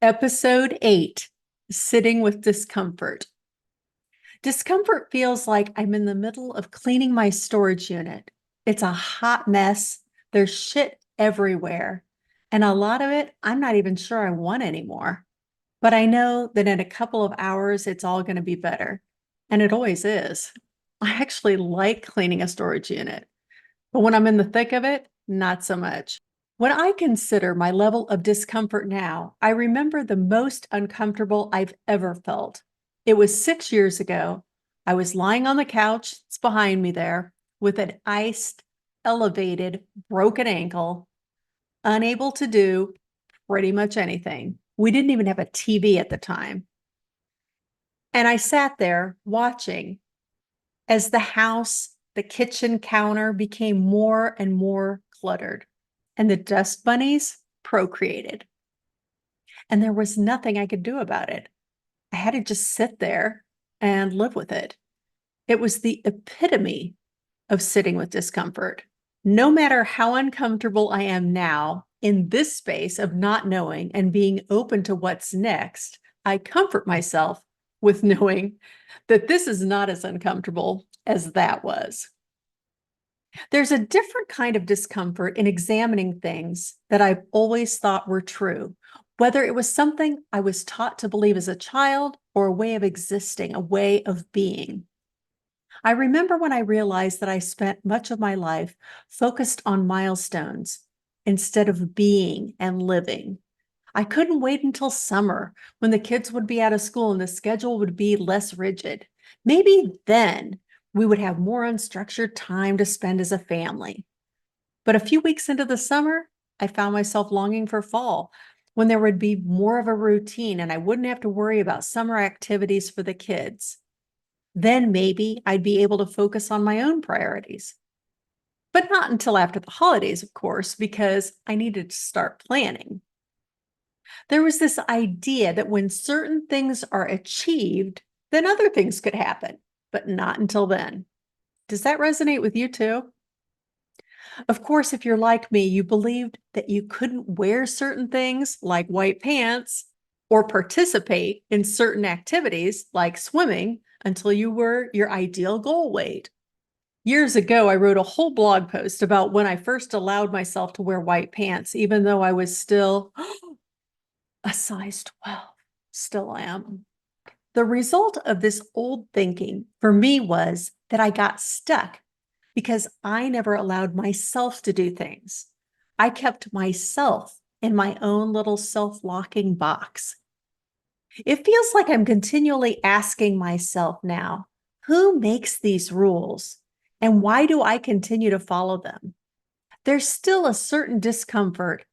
Episode 8, Sitting with Discomfort. Discomfort feels like I'm in the middle of cleaning my storage unit. It's a hot mess. There's shit everywhere. And a lot of it, I'm not even sure I want anymore. But I know that in a couple of hours, it's all going to be better. And it always is. I actually like cleaning a storage unit. But when I'm in the thick of it, not so much. When I consider my level of discomfort now, I remember the most uncomfortable I've ever felt. It was 6 years ago. I was lying on the couch, it's behind me there, with an iced, elevated, broken ankle, unable to do pretty much anything. We didn't even have a TV at the time. And I sat there watching as the house, the kitchen counter became more and more cluttered, and the dust bunnies procreated. And there was nothing I could do about it. I had to just sit there and live with it. It was the epitome of sitting with discomfort. No matter how uncomfortable I am now in this space of not knowing and being open to what's next, I comfort myself with knowing that this is not as uncomfortable as that was. There's a different kind of discomfort in examining things that I've always thought were true, whether it was something I was taught to believe as a child or a way of existing, a way of being. I remember when I realized that I spent much of my life focused on milestones instead of being and living. I couldn't wait until summer when the kids would be out of school and the schedule would be less rigid. Maybe then we would have more unstructured time to spend as a family. But a few weeks into the summer, I found myself longing for fall when there would be more of a routine and I wouldn't have to worry about summer activities for the kids. Then maybe I'd be able to focus on my own priorities. But not until after the holidays, of course, because I needed to start planning. There was this idea that when certain things are achieved, then other things could happen, but not until then. Does that resonate with you too? Of course, if you're like me, you believed that you couldn't wear certain things like white pants or participate in certain activities like swimming until you were your ideal goal weight. Years ago, I wrote a whole blog post about when I first allowed myself to wear white pants, even though I was still a size 12. Still am. The result of this old thinking for me was that I got stuck because I never allowed myself to do things. I kept myself in my own little self-locking box. It feels like I'm continually asking myself now, who makes these rules? And why do I continue to follow them? There's still a certain discomfort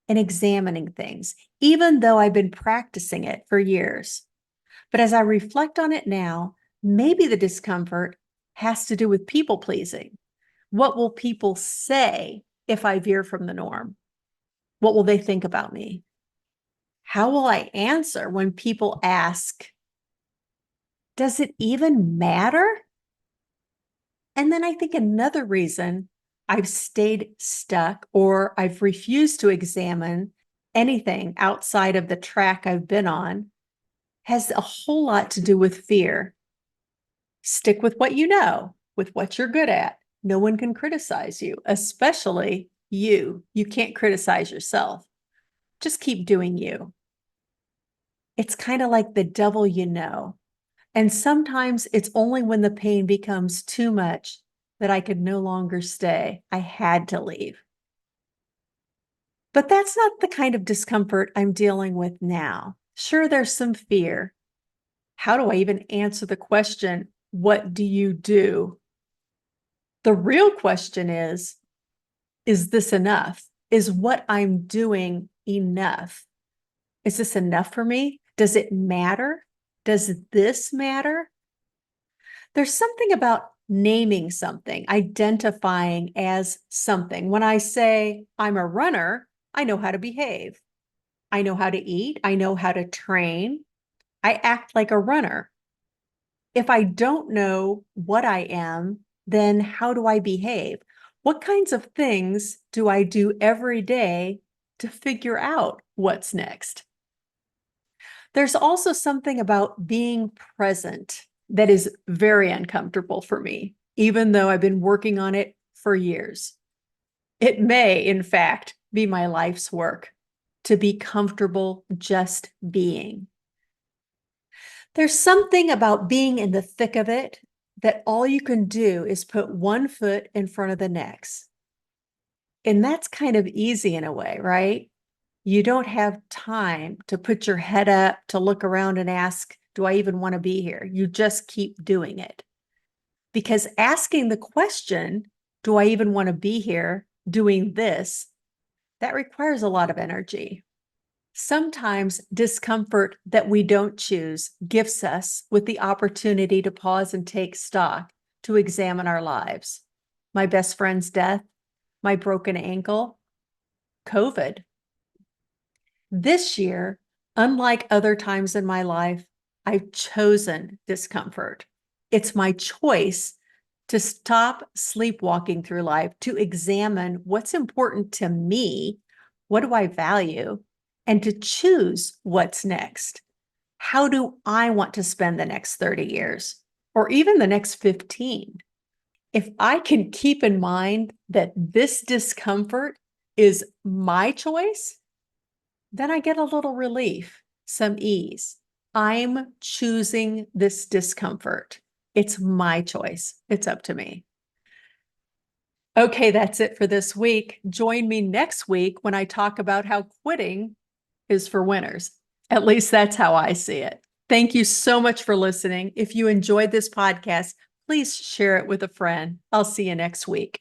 in examining things, even though I've been practicing it for years. But as I reflect on it now, maybe the discomfort has to do with people pleasing. What will people say if I veer from the norm? What will they think about me? How will I answer when people ask, does it even matter? And then I think another reason I've stayed stuck or I've refused to examine anything outside of the track I've been on has a whole lot to do with fear. Stick with what you know, with what you're good at. No one can criticize you, especially you. You can't criticize yourself. Just keep doing you. It's kind of like the devil you know. And sometimes it's only when the pain becomes too much that I could no longer stay. I had to leave. But that's not the kind of discomfort I'm dealing with now. Sure, there's some fear. How do I even answer the question, what do you do? The real question is this enough? Is what I'm doing enough? Is this enough for me? Does it matter? Does this matter? There's something about naming something, identifying as something. When I say I'm a runner, I know how to behave. I know how to eat. I know how to train. I act like a runner. If I don't know what I am, then how do I behave? What kinds of things do I do every day to figure out what's next? There's also something about being present that is very uncomfortable for me, even though I've been working on it for years. It may, in fact, be my life's work to be comfortable just being. There's something about being in the thick of it that all you can do is put one foot in front of the next. And that's kind of easy in a way, right? You don't have time to put your head up, to look around and ask, do I even want to be here? You just keep doing it. Because asking the question, do I even want to be here doing this? That requires a lot of energy. Sometimes discomfort that we don't choose gifts us with the opportunity to pause and take stock, to examine our lives. My best friend's death, my broken ankle, COVID. This year, unlike other times in my life, I've chosen discomfort. It's my choice to stop sleepwalking through life, to examine what's important to me, what do I value, and to choose what's next. How do I want to spend the next 30 years or even the next 15? If I can keep in mind that this discomfort is my choice, then I get a little relief, some ease. I'm choosing this discomfort. It's my choice. It's up to me. Okay, that's it for this week. Join me next week when I talk about how quitting is for winners. At least that's how I see it. Thank you so much for listening. If you enjoyed this podcast, please share it with a friend. I'll see you next week.